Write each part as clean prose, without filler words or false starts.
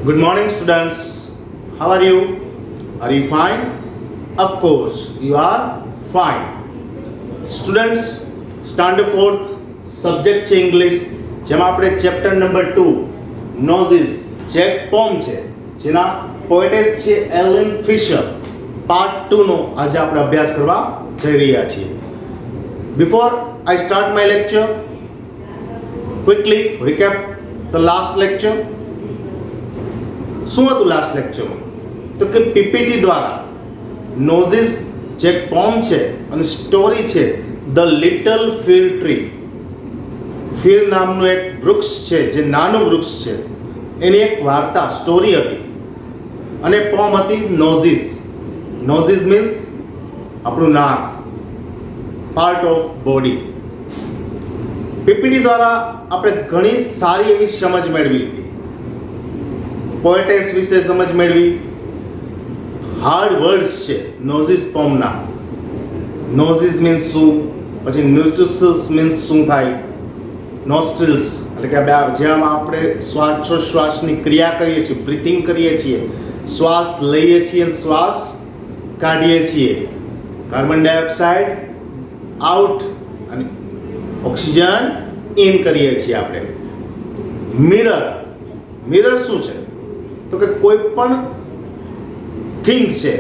Good morning, students. How are you? Are you fine? Of course, you are fine. Students, standard 4th, subject છે English, જેમાં આપણે chapter number 2 નોઝિસ જે poem છે જેના પોએટેસ છે Allan Fisher part 2 નો આજે આપણે અભ્યાસ કરવા જઈ રહ્યા છીએ. Before I start my lecture, quickly recap the last lecture. શું હતું લાસ્ટ લેક્ચરમાં? તો કે પીપીટી દ્વારા નોઝિસ જે પોમ છે અને સ્ટોરી છે ધ લિટલ ફીર ટ્રી. ફીર નામનું એક વૃક્ષ છે જે નાનું વૃક્ષ છે, એની એક વાર્તા સ્ટોરી હતી અને પોમ હતી નોઝિસ. નોઝિસ મીન્સ આપણું નાક, પાર્ટ ઓફ બોડી. પીપીટી દ્વારા આપણે ઘણી સારી એવી સમજ મેળવી લીધી. પોએટેસ વિશે સમજ મેળવી. હાર્ડ વર્ડ્સ છે નોઝિસ પોમના. નોઝિસ મીન્સ શું, પછી ન્યુટ્રિશન્સ મીન્સ શું થાય, નોસ્ટ્રિલ્સ એટલે કે જેમાં આપણે શ્વાસોચ્છ્વાસની ક્રિયા કરીએ છીએ, બ્રીથિંગ કરીએ છીએ, શ્વાસ લઈએ છીએ અને શ્વાસ કાઢીએ છીએ, કાર્બન ડાયોક્સાઇડ આઉટ અને ઓક્સિજન ઇન કરીએ છીએ આપણે. મિરર, મિરર શું છે? તો કે કોઈ પણ થિંગ છે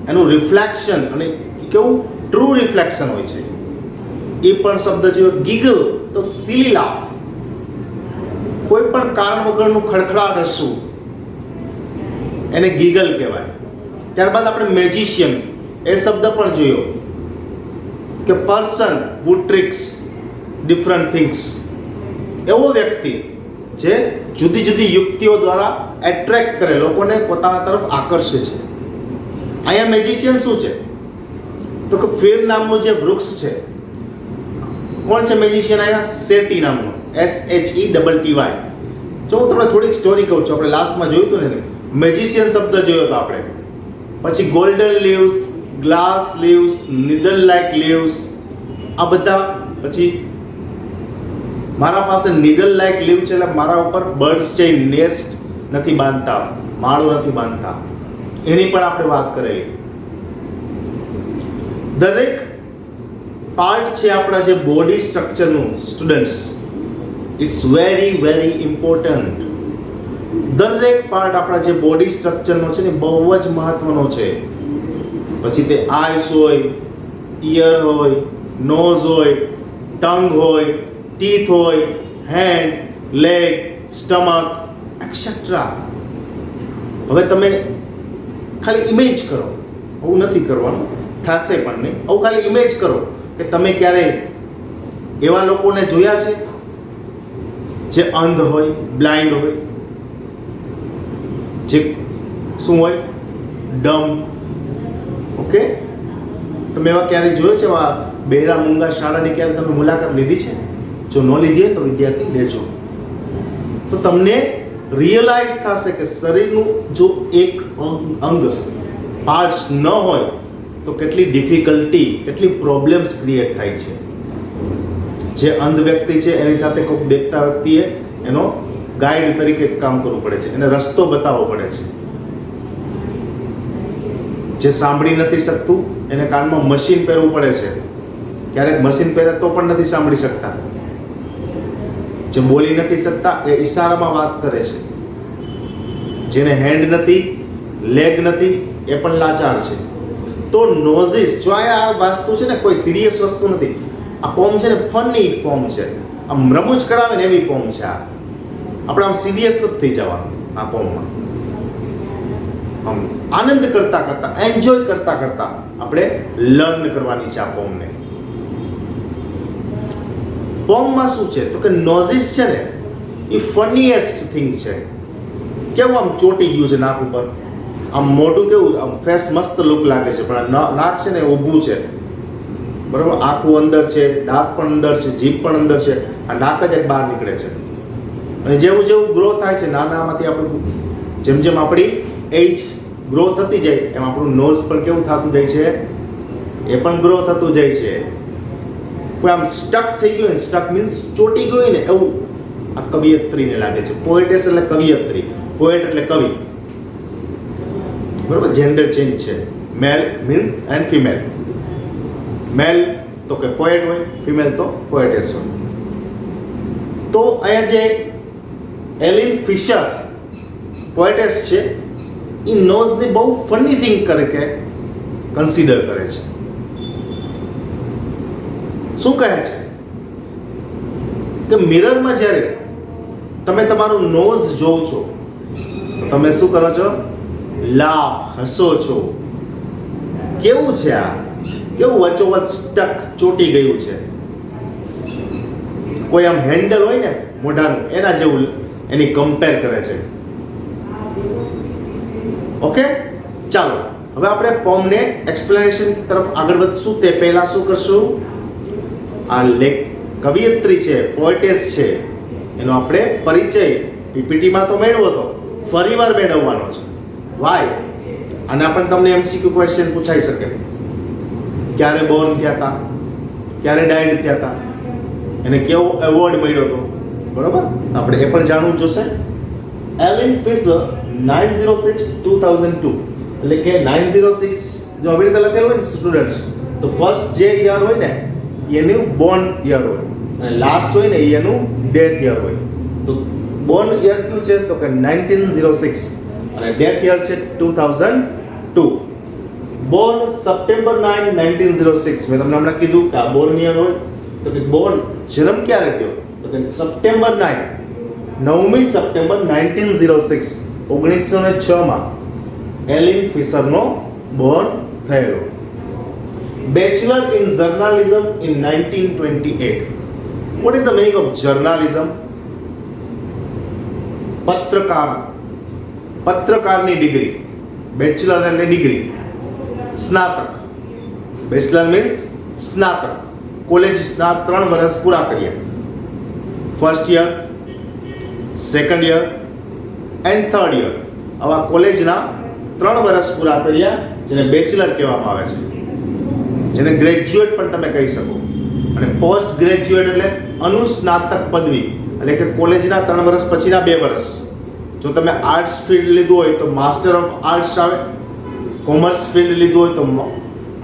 એનું રિફ્લેક્શન, અને કેવું ટ્રુ રિફ્લેક્શન હોય છે. એ પણ શબ્દ જોયો. ગીગલ તો સિલી લાફ, કોઈ પણ કારણ વગરનું ખડખડાટ હસવું એને ગીગલ કહેવાય. ત્યારબાદ આપણે મેજિશિયન એ શબ્દ પણ જોયો કે person who tricks different things. એવો વ્યક્તિ જે જુદી જુદી યુક્તિઓ દ્વારા એટ્રેક્ટ કરે, લોકોને પોતાના તરફ આકર્ષે છે. અહીંયા મેજિશિયન શું છે? તો કે ફીર નામનું જે વૃક્ષ છે, કોણ છે મેજિશિયન? અહીંયા સેટી નામનો, SHETTY. જો હું તમને થોડીક સ્ટોરી કહું છું. આપણે લાસ્ટમાં જોયું હતું ને, મેજિશિયન શબ્દ જોયો હતો આપણે. પછી golden leaves, glass leaves, needle like leaves, આ બધા. પછી મારા પાસે નીડલ લાઇક લીવ છે એટલે મારા ઉપર બર્ડ્સ છે નેસ્ટ નથી બાંધતા, માળો નથી બાંધતા, એની પણ આપણે વાત કરેલી. દરેક પાર્ટ છે આપણા જે બોડી સ્ટ્રક્ચરનું, students, it's very very important. દરેક પાર્ટ આપણા જે બોડી સ્ટ્રક્ચરનો છે ને બહુ જ મહત્વનો છે. પછી તે આઈસ હોય, ઇયર હોય, નોઝ હોય, ટંગ હોય, ટીથ હોય, હેન્ડ, લેગ, સ્ટમક એક્સેટ્રા. હવે તમે ખાલી ઇમેજ કરો, આવું નથી કરવાનું, થશે પણ નહીં. આવું ખાલી ઇમેજ કરો કે તમે ક્યારે એવા લોકોને જોયા છે જે અંધ હોય, બ્લાઇન્ડ હોય, જે શું હોય, ડમ. ઓકે, તમે એવા ક્યારે જોયો છે? એવા બહેરા મૂંગા શાળાની ક્યારે તમે મુલાકાત લીધી છે? જો ન લીધી હોય તો વિદ્યાર્થી લેજો, તો તમને રિયલાઇઝ થશે કે શરીરનું જો એક અંગ પાર્ટ્સ ન હોય તો કેટલી ડિફિકલ્ટી, કેટલી પ્રોબ્લેમ્સ ક્રિએટ થાય છે. જે અંધ વ્યક્તિ છે એની સાથે કોઈક દેખતા વ્યક્તિએ એનો ગાઈડ તરીકે કામ કરવું પડે છે, એને રસ્તો બતાવવો પડે છે. જે સાંભળી નથી શકતું એને કાનમાં મશીન પહેરવું પડે છે. ક્યારેક મશીન પહેરે તો પણ નથી સાંભળી શકતા. જે બોલી નથી શકતા એ ઈશારામાં વાત કરે છે. જેને હેન્ડ નથી, લેગ નથી, એ પણ લાચાર છે. તો નોઝિસ જો આ વસ્તુ છે ને કોઈ સિરિયસ વસ્તુ નથી. આ પોમ છે ને ફની પોમ છે, આમ રમૂજ કરાવે ને એવી પોમ છે. આપણે આમ સિરિયસ નથી થઈ જવાનું આ પોમમાં. આમ આનંદ કરતા કરતા, એન્જોય કરતા કરતા આપણે લર્ન કરવાની છે આ પોમને. પોમમાં શું છે? તો કે નોઝિસ છે ને એ ફનીએસ્ટ થિંગ છે. કેવું આમ ચોટી ગયું છે નાક ઉપર, આમ મોઢું કેવું, આમ ફેસ મસ્ત લુક લાગે છે, પણ નાક છે ને ઊભું છે, બરાબર. આંખું અંદર છે, દાંત પણ અંદર છે, જીભ પણ અંદર છે, આ નાક જ એક બહાર નીકળે છે. અને જેવું જેવું ગ્રો થાય છે નાનામાંથી, આપણું જેમ જેમ આપણી એજ ગ્રો થતી જાય એમ આપણું નોઝ પણ કેવું થતું જાય છે, એ પણ ગ્રો થતું જાય છે. કોઈ આમ સ્ટક થઈ ગયું ને, સ્ટક મીન્સ ચોટી ગયું ને, એવું આ કવિયત્રીને લાગે છે. પોએટેસ એટલે કવિયત્રી. પોએટ એટલે કવિ, બરાબર. જેન્ડર ચેન્જ છે, મેલ મીન્સ એન્ડ ફિમેલ. મેલ તો કે પોએટ હોય, ફિમેલ તો પોએટેસ હોય. તો અહીંયા જે એલિન ફિશર પોએટેસ છે એ નોઝની બહુ ફની થિંગ કરે કે કન્સિડર કરે છે. શું કહે છે કે મિરરમાં જ્યારે તમે તમારું નોઝ જોવો છો તો તમે શું કરો છો? લાફ, હસો છો. કેવું છે આ? કેવું વચ્ચોવચ સ્ટક ચોટી ગયું છે? કોઈ આમ હેન્ડલ હોય ને મોઢાનું, એના જેવું એની કમ્પેર કરે છે. ઓકે, ચાલો હવે આપણે પોમને એક્સપ્લેનેશન તરફ આગળ વધશું. તે પહેલા શું કરશું? આ કવિયત્રી છે, પોએટેસ છે, એનો આપણે પરિચય પીપીટીમાં તો મેળવો તો ફરીવાર મેળવવાનો છે. વાય? આના પણ તમને એમસીક્યુ ક્વેશ્ચન પૂછાઈ શકે. ક્યારે બોર્ન થયા હતા, ક્યારે ડાયડ થયા હતા, એને કેવો એવોર્ડ મળ્યો હતો, બરોબર? આપણે એ પણ જાણવું જોશે. એલિન ફિશર 906-2002 એટલે કે 906 જો આવી રીતે લખેલું હોય ને સ્ટુડન્ટ્સ, તો ફર્સ્ટ જે યર હોય ને એનું બોર્ન યર હોય અને લાસ્ટ હોય ને એનું ડેથ યર હોય. તો બોર્ન યર કયું છે? તો કે 1906 અને ડેથ યર છે 2002. Born September 9, 1906. મેં તમને હમણાં કીધું કે આ બોર્ન યર હોય. તો કે બોર્ન જન્મ ક્યારે થયો? તો કે સપ્ટેમ્બર 9, 9મી સપ્ટેમ્બર 1906, 1906 માં એલિન ફિશરનો બોર્ન થયેલો. Bachelor in journalism in 1928. What is the meaning of journalism? પત્રકારની ડિગ્રી. બેચલર એટલે ડિગ્રી, સ્નાતક. બેચલર મીન્સ સ્નાતક. કોલેજના 3 વર્ષ પૂરા કરીએ. First year, second year and third year. આવા કોલેજના 3 વર્ષ પૂરા કર્યા, જેને બેચલર કહેવામાં આવે છે, જેને ગ્રેજ્યુએટ પણ તમે કહી શકો. અને પોસ્ટ ગ્રેજ્યુએટ એટલે અનુસ્નાતક પદવી, એટલે કે કોલેજના 3 વર્ષ પછીના 2 વર્ષ. જો તમે આર્ટ્સ ફિલ્ડ લીધું હોય તો માસ્ટર ઓફ આર્ટ્સ આવે, કોમર્સ ફિલ્ડ લીધું હોય તો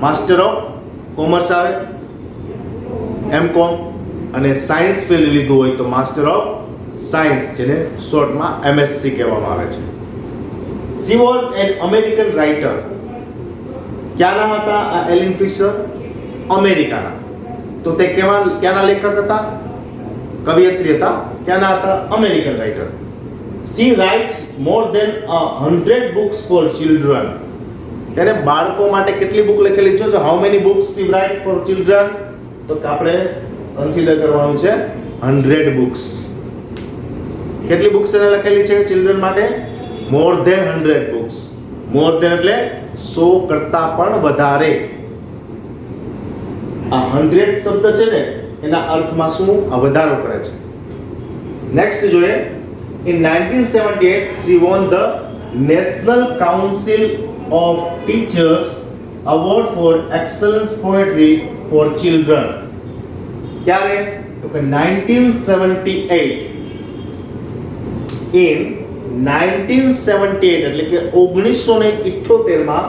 માસ્ટર ઓફ કોમર્સ આવે, એમકોમ, અને સાયન્સ ફિલ્ડ લીધું હોય તો માસ્ટર ઓફ સાયન્સ, જેને શોર્ટમાં એમએસસી કહેવામાં આવે છે. She was an American writer. ક્યાંના હતા આ એલિન ફિશર? અમેરિકાના. તો તે ક્યાંના લેખક હતા? કવિયત્રી હતા. ક્યાંના હતા? American writer. She writes more than 100 books for children. ત્યારે બાળકો માટે કેટલી બુક લખેલી છે? How many books she write for children? તો આપણે કન્સિડર કરવાનું છે 100 books. કેટલી બુક્સ એને લખેલી છે ચિલ્ડ્રન માટે? More than 100 books. More than એટલે 100 કરતા પણ વધારે. આ 100 શબ્દ છે ને એના અર્થમાં શું આ વધારો કરે છે. નેક્સ્ટ જોઈએ. In 1978 she won the National Council of Teachers Award for Excellence Poetry for Children. ક્યારે? તો કે 1978. In 1978 એટલે કે 1978 માં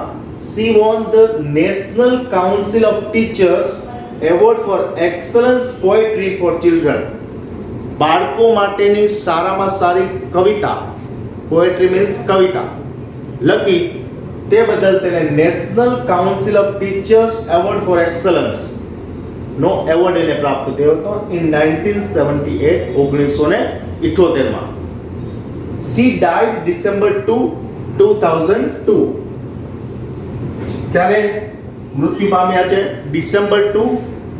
she won the National Council of Teachers Award for Excellence Poetry for Children. બાળકો માટેની સારામાં સારી કવિતા, પોએટ્રી મીન્સ કવિતા, લખી તે બદલ તેને national council of teachers award for excellence નો એવોર્ડ એને પ્રાપ્ત થયો હતો ઇન 1978, 1978 માં. She died December 2, 2002. ત્યારે મૃત્યુ પામ્યા છે ડિસેમ્બર 2,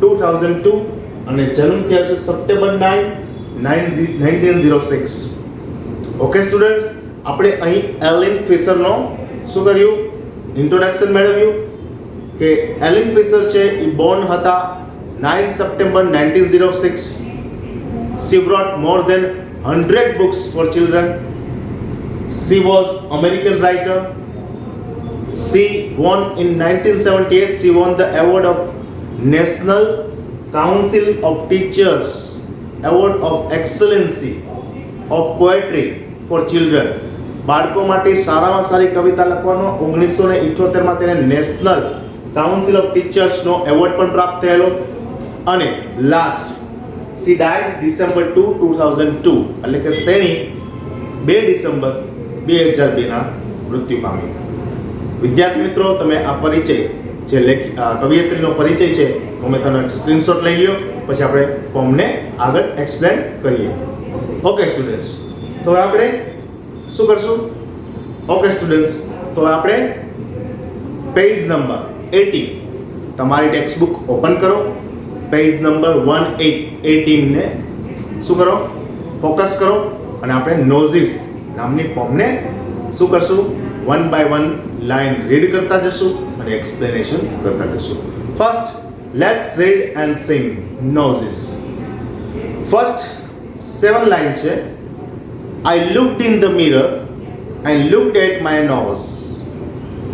2002 અને જન્મ થયો છે સપ્ટેમ્બર 9, 1906. ઓકે સ્ટુડન્ટ, આપણે અહીં એલિન ફિશરનો શું કર્યું? ઇન્ટ્રોડક્શન મેળવ્યું કે એલિન ફિશર છે એ બોર્ન હતા 9 September 1906. She wrote more than 100 books for children. She was American writer. She won in 1978. She won the award of National Council of Teachers Award of Excellency of Poetry for Children. બાળકો માટે સારામાં સારી કવિતા લખવાનો 1978માં તેને national council of ટીચર્સનો award પણ પ્રાપ્ત થયેલો. અને લાસ્ટ she died December 2, 2002 એટલે કે તેણી 2 ડિસેમ્બર 2002 ના મૃત્યુ પામી. વિદ્યાર્થી મિત્રો, તમે આ પરિચય જે કવિયત્રીનો પરિચય છે તો મેં તમે સ્ક્રીનશોટ લઈ લ્યો, પછી આપણે ફોર્મને આગળ એક્સપ્લેન કરીએ. ઓકે સ્ટુડન્ટ્સ, તો હવે આપણે શું કરશું? ઓકે સ્ટુડન્ટ્સ, તો આપણે પેજ નંબર 18 તમારી ટેક્સ્ટ બુક ઓપન કરો. પેજ નંબર 18 ને શું કરો? ફોકસ કરો અને આપણે નોઝિસ નામની ફોર્મને શું કરશું? 1 બાય 1 લાઈન રીડ કરતા જશું અને એક્સપ્લેનેશન કરતા જશું. First let's read and sing noses. First 7 line છે. I looked in the mirror and looked at my nose.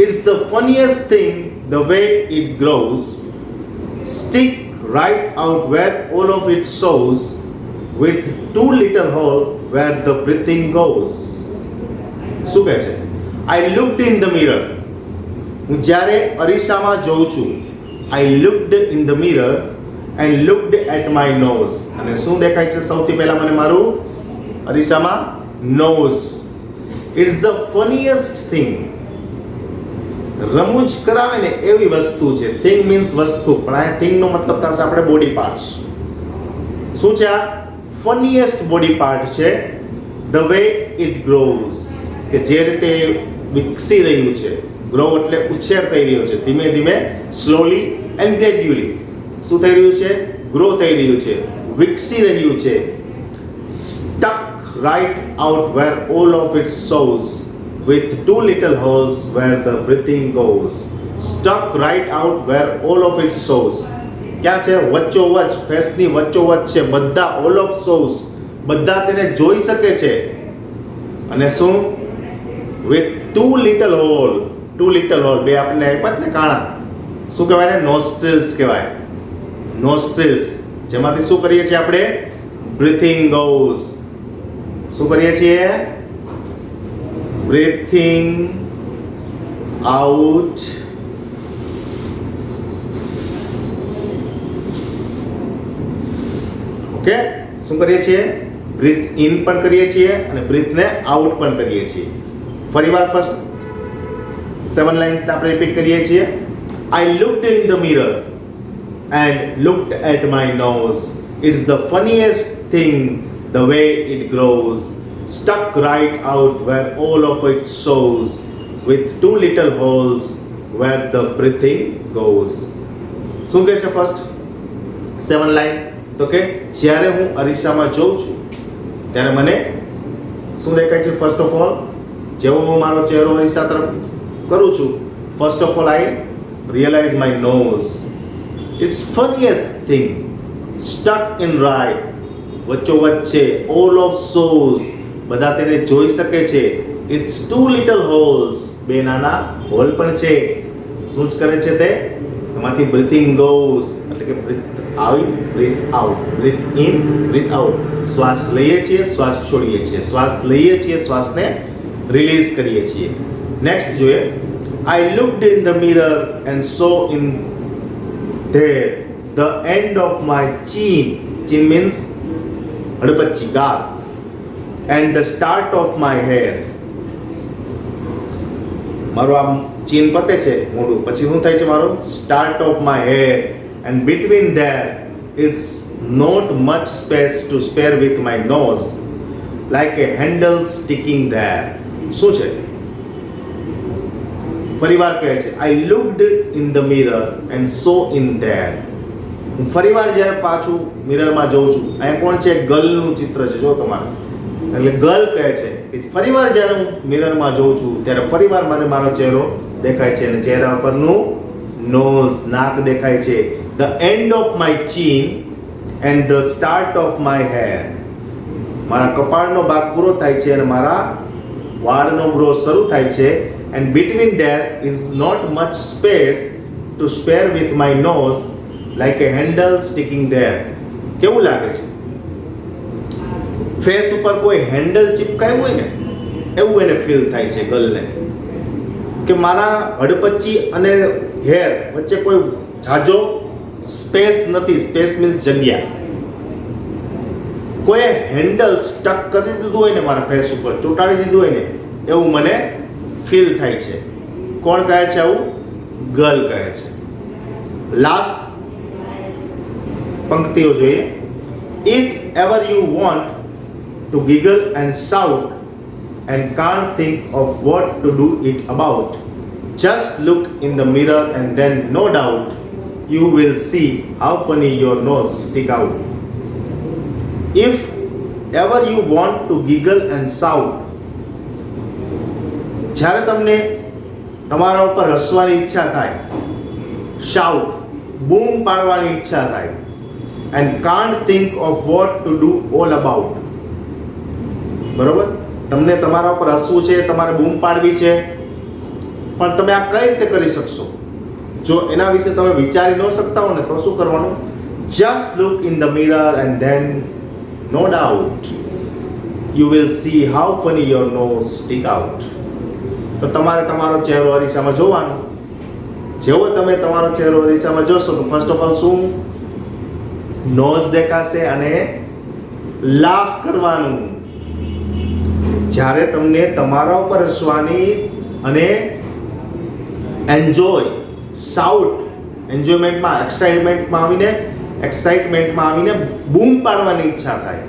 It's the funniest thing the way it grows. Stick right out where all of it shows, with 2 little holes where the breathing goes. શું કહે છે? I looked in the mirror. હું જ્યારે અરીસામાં જોઉં છું. I looked in the mirror and looked at my nose. અને શું દેખાય છે સૌથી પહેલા મને મારું અરીસામાં? Nose. It's the funniest thing. રમૂજ કરાવે ને એવી વસ્તુ છે. થિંગ મીન્સ વસ્તુ, પણ આ થિંગ નો મતલબ થશે આપણે બોડી પાર્ટ્સ. શું છે આ? ફનીએસ્ટ બોડી પાર્ટ છે. ધ વે ઇટ ગ્રોઝ, કે જે રીતે વિકસી રહ્યું છે. ગ્રો એટલે ઉછેર થઈ રહ્યો છે, ધીમે ધીમે, સ્લોલી એન્ડ ગ્રેડ્યુઅલી. શું થઈ રહ્યું છે? ગ્રો થઈ રહ્યું છે, વિકસી રહ્યું છે. Stuck right out where all of it shows, with 2 little holes where the breathing goes. Stuck right out where all of it shows. ક્યાં છે? વચ્ચોવચ, ફેસની વચ્ચોવચ છે. બધા all of shows, બધા તેને જોઈ શકે છે. અને શું? with 2 little hole. 2 little hole, બે આપણને આપ્યા ને કાણા. શું કહેવાય ને? nostrils કહેવાય. nostrils, જેમાંથી શું કરીએ છીએ આપણે? breathing goes. શું કરીએ છીએ? breathing out. ઓકે, શું કરીએ છીએ? બ્રીથ ઇન પણ કરીએ છીએ અને બ્રીથ ને આઉટ પણ કરીએ છીએ. ફરીવાર ફર્સ્ટ 7 લાઈન આપણે રિપીટ કરીએ છીએ. I looked in the mirror and looked at my nose. It's the funniest thing the way it grows. Stuck right out where all of it shows, with 2 little holes where the breathing goes. શું કહે છે first 7 line? તો કે જ્યારે હું અરીસામાં જોઉં છું ત્યારે મને શું દેખાય છે? ફર્સ્ટ ઓફ ઓલ, જેવો હું મારો ચહેરો અરીસા તરફ કરું છું, first of all I realise my nose. It's funniest thing. Stuck in right, વચ્ચોવચ છે. ઓલ ઓફ શોઝ, બધા તેને જોઈ શકે છે. ઇટ્સ 2 little holes, બે નાના હોલ પણ છે. શું જ કરે છે તે? એમાંથી બ્રીથિંગ ગોઝ, એટલે કે બ્રીથ આવી, breathe out, breathe in, breathe out. શ્વાસ લઈએ છીએ, શ્વાસ છોડીએ છીએ, શ્વાસ લઈએ છીએ, શ્વાસને રિલીઝ કરીએ છીએ. નેક્સ્ટ જોઈએ. I looked in the mirror and saw in there the end of my chin. Chin means હડપચી, ગાલ. And the start of my hair. મારું આમ ચીન પતે છે મોઢું, પછી શું થાય છે? મારું start of my hair. And between there it's not much space to spare, with my nose like a handle sticking there. શું છે? ફરીવાર કહે છે I looked in the mirror and saw in there. હું ફરીવાર જ્યારે પાછું મિરરમાં જોઉં છું, અહીંયા કોણ છે? ગર્લનું ચિત્ર છે, જો તમારે. એટલે ગર્લ કહે છે કે ફરીવાર જ્યારે હું મિરરમાં જોઉં છું ત્યારે ફરીવાર મને મારો ચહેરો દેખાય છે અને ચહેરા પરનું નોઝ, નાક દેખાય છે. The end of my chin and the start of my hair. મારા કપાળનો ભાગ પૂરો થાય છે અને મારા વાળનો ગ્રો શરૂ થાય છે. And between there is not much space to spare, with my nose like a handle sticking there. કેવું લાગે છે? ફેસ ઉપર કોઈ હેન્ડલ ચિપકાયું હોય ને એવું એને ફીલ થાય છે ગર્લને કે મારા હડપચી અને હેર વચ્ચે કોઈ જાજો સ્પેસ નથી. સ્પેસ મીન્સ જગ્યા. કોઈ હેન્ડલ સ્ટક કરી દીધું હોય ને મારા ફેસ ઉપર, ચોંટાડી દીધું હોય ને એવું મને ફીલ થાય છે. કોણ કહે છે આવું? ગર્લ કહે છે. લાસ્ટ પંક્તિઓ જોઈએ. If ever you want to giggle and shout and can't think of what to do it about, just look in the mirror and then no doubt you will see how funny your nose stick out. If ever you want to giggle and shout, જ્યારે તમને તમારા ઉપર હસવાની ઈચ્છા થાય, shout બૂમ પાડવાની ઈચ્છા થાય, and can't think of what to do all about, બરોબર? તમને તમારા ઉપર હસવું છે, તમારે બૂમ પાડવી છે, પણ તમે આ કઈ રીતે કરી શકશો? જો એના વિશે તમે વિચારી ન શકતા હો ને તો શું કરવાનું? Just look in the mirror and then no doubt you will see how funny your nose stick out. તો તમારે તમારો ચહેરો અરીસામાં જોવાનો. જેવો તમે તમારો ચહેરો અરીસામાં જોશો તો ફર્સ્ટ ઓફ ઓલ શું નોઝ દેખાશે અને લાફ કરવાનું. જ્યારે તમને તમારા ઉપર હસવાની અને એન્જોય શાઉટ એન્જોયમેન્ટમાં એક્સાઇટમેન્ટમાં આવીને બૂમ પાડવાની ઈચ્છા થાય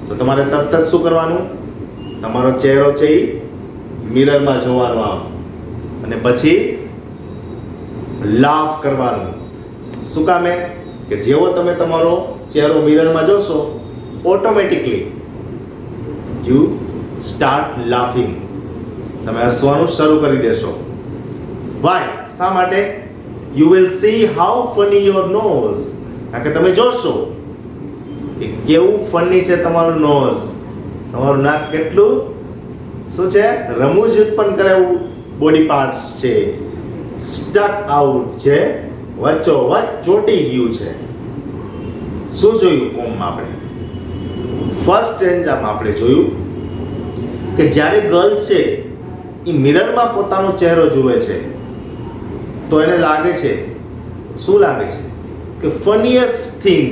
તો તમારે તરત જ શું કરવાનું? તમારો ચહેરો છે એ મિરરમાં જોવાનો આમ અને પછી લાફ કરવાનું. શું કામે? કે જેવો તમે તમારો ચહેરો મિરરમાં જોશો ઓટોમેટિકલી યુ સ્ટાર્ટ લાફિંગ. તમે હસવાનું શરૂ કરી દેશો. વાય? શા માટે? You will see how funny your nose. કારણ કે તમે જોશો કે કેવું ફની છે તમારું નોઝ. તમારું નાક કેટલું શું છે? રમૂજ ઉત્પન્ન કરે એવું બોડી પાર્ટ્સ છે. સ્ટક આઉટ છે, વચ્ચોવચ ચોંટી ગયું છે. શું જોયું કોમમાં આપણે? ફર્સ્ટ સ્ટેન્જામાં આપણે જોયું કે જ્યારે ગર્લ છે એ મિરરમાં પોતાનો ચહેરો જુએ છે તો એને લાગે છે, શું લાગે છે? કે ફનીએસ્ટ થિંગ,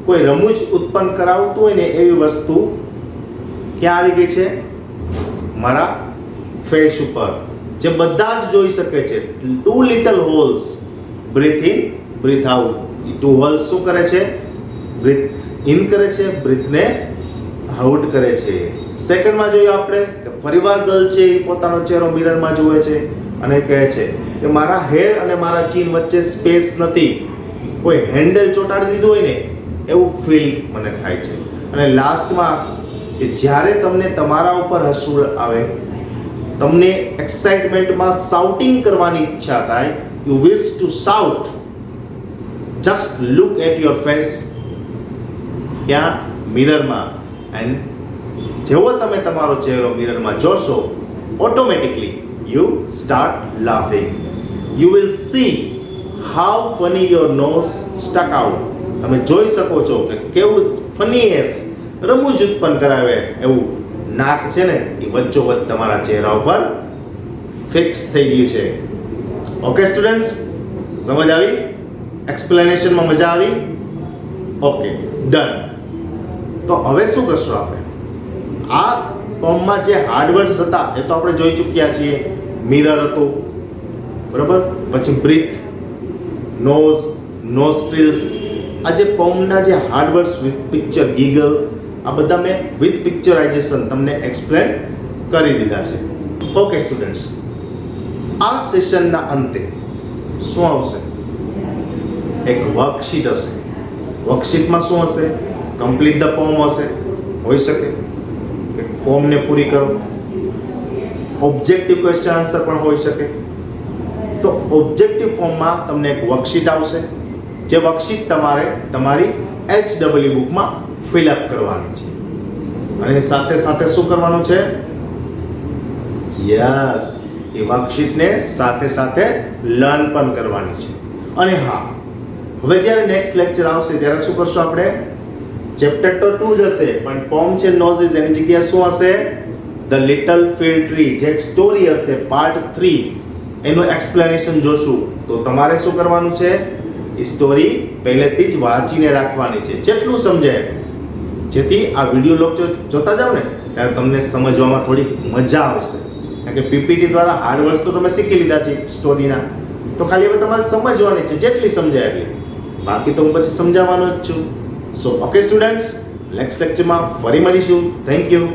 કોઈ રમૂજ ઉત્પન્ન કરાવતું હોય ને એવી વસ્તુ ક્યાં આવી ગઈ છે? મારા ફેસ ઉપર, જે બધા જ જોઈ શકે છે. 2 little holes, breathe in breathe out. 2 holes શું કરે છે? બ્રીથ ઇન કરે છે, બ્રીથને આઉટ કરે છે. સેકન્ડમાં જોયું આપણે કે ફરીવાર ગર્લ છે એ પોતાનો ચહેરો મિરરમાં જુએ છે અને કહે છે કે મારા હેર અને મારા ચીન વચ્ચે સ્પેસ નથી, કોઈ હેન્ડલ ચોંટાડી દીધું હોય ને એવું ફીલ મને થાય છે. અને લાસ્ટમાં કે જ્યારે તમને તમારા ઉપર હસવું આવે, તમને એક્સાઇટમેન્ટમાં શાઉટિંગ કરવાની ઈચ્છા થાય, you wish to shout, just look at your face. ક્યાં? મિરરમાં. એન્ડ જેવો તમે તમારો ચહેરો મિરરમાં જોશો automatically you start laughing. You will see how funny your nose stuck out. તમે જોઈ શકો છો કે કેવું ફનીએસ રમૂજ ઉત્પન્ન કરાવે એવું નાક છે ને એ વચ્ચોવચ્ચ તમારા ચહેરા ઉપર ફિક્સ થઈ ગયું છે. ઓકે સ્ટુડન્ટ્સ, સમજ આવી? એક્સપ્લેનેશનમાં મજા આવી? Okay, done. તો હવે શું કરશું આપણે? આ પોમમાં જે હાર્ડ વર્ડ્સ હતા એ તો આપણે જોઈ ચૂક્યા છીએ. મિરર હતું, બરાબર, પછી બ્રીથ, નોઝ, નોસ્ટ્રિલ્સ. આ જે પોમના જે હાર્ડ વર્ડ્સ વિથ પિક્ચર, ગીગલ, આ બધા મેં વિથ પિક્ચરાઇઝેશન તમને એક્સપ્લેન કરી દીધા છે. ઓકે સ્ટુડન્ટ્સ, આ સેશનના અંતે શું આવશે? એક વર્કશીટ હશે. વર્કશીટમાં શું હશે? કમ્પ્લીટ ધ પોમ હશે. હોઈ શકે કે પોમને પૂરી કરો. ઓબ્જેક્ટિવ ક્વેશ્ચન આન્સર પણ હોઈ શકે. તો ઓબ્જેક્ટિવ ફોર્મમાં તમને એક વર્કશીટ આવશે, જે વર્કશીટ તમારે તમારી HW બુકમાં ફિલઅપ કરવાની છે. અને સાથે સાથે શું કરવાનું છે? યસ, એ વર્કશીટને સાથે સાથે લર્ન પણ કરવાની છે. અને હા, હવે જ્યારે નેક્સ્ટ લેક્ચર આવશે ત્યારે શું કરશું આપણે? ચેપ્ટર તો 2 જ હશે, પણ પોમ છે નોઝિસ, એની જગ્યાએ શું હશે? ધ લિટલ ફિલ્ડ ટ્રી જે સ્ટોરી હશે પાર્ટ 3 એનું એક્સપ્લેનેશન જોશું. તો તમારે શું કરવાનું છે, એ સ્ટોરી પહેલેથી જ વાંચીને રાખવાની છે જેટલું સમજાય, જેથી આ વિડીયો લેક્ચર જોતા જાવ ને ત્યારે તમને સમજવામાં થોડી મજા આવશે. કારણ કે પીપીટી દ્વારા હાર્ડ વર્ડ્સ તો તમે શીખી લીધા છે સ્ટોરીના, તો ખાલી હવે તમારે સમજવાની છે જેટલી સમજાય એટલી, બાકી તો હું પછી સમજાવવાનો જ છું. સો ઓકે સ્ટુડન્ટ્સ, નેક્સ્ટ લેક્ચરમાં ફરી મળીશું. Thank you.